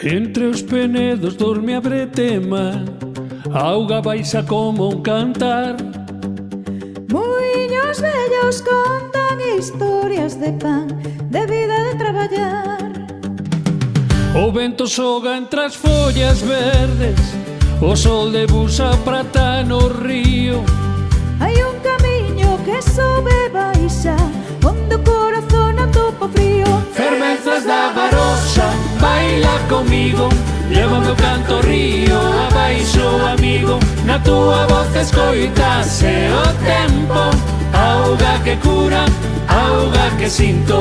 Entre os penedos dorme a bretema, a auga baixa como un cantar. Muiños vellos contan historias de pan, de vida de traballar. O vento soga entre as follas verdes, o sol debuxa prata no río. Hai un camiño que sobe e baixa, onde o corazón atopa frío. Fervenzas da Barosa, baila comigo, leva o meu canto ao río abaixo, amigo. Na túa voz escoitase o tempo, auga que cura, auga que sinto.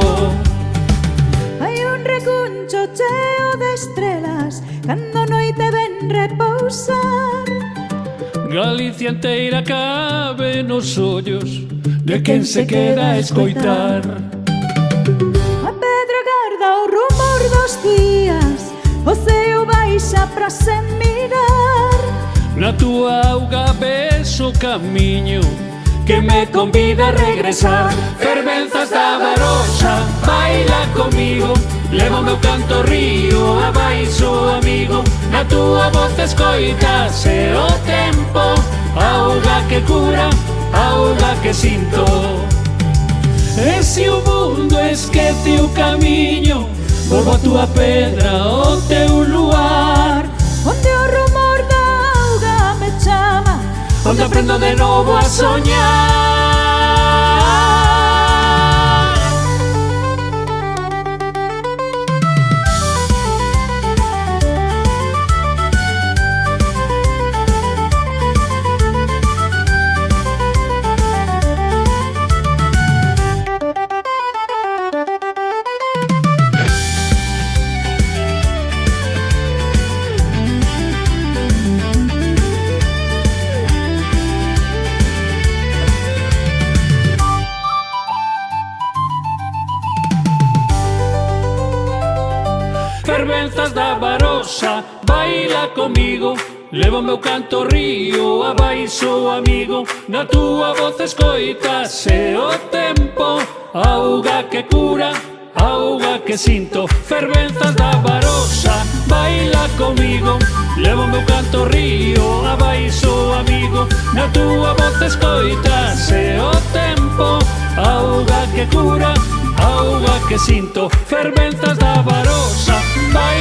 Hai un recuncho cheo de estrelas, cando a noite ven repousar. Galicia inteira cabe nos ollos de quen se queda a escoitar. A pedra garda o rumor dos días, o ceo baixa pra se mirar. Na túa auga ves o camiño que me convida a regresar. Fervenzas da Barosa, baila comigo, leva o meu canto ao río abaixo, amigo. Na túa voz escoitase o tempo, auga que cura, auga que sinto. E se o mundo esquece o camiño, volvo a túa pedra, o teu luar, Onde o rumor da auga me chama, onde aprendo de novo a soñar. Fervenzas da Barosa, baila comigo, leva o meu canto ao río abaixo, amigo. Na túa voz escoitase o tempo, auga que cura, auga que sinto. Fervenzas da Barosa, baila comigo, leva o meu canto ao río abaixo, amigo. Na túa voz escoitase o tempo, auga que cura, auga que sinto. Fervenzas da Barosa, baila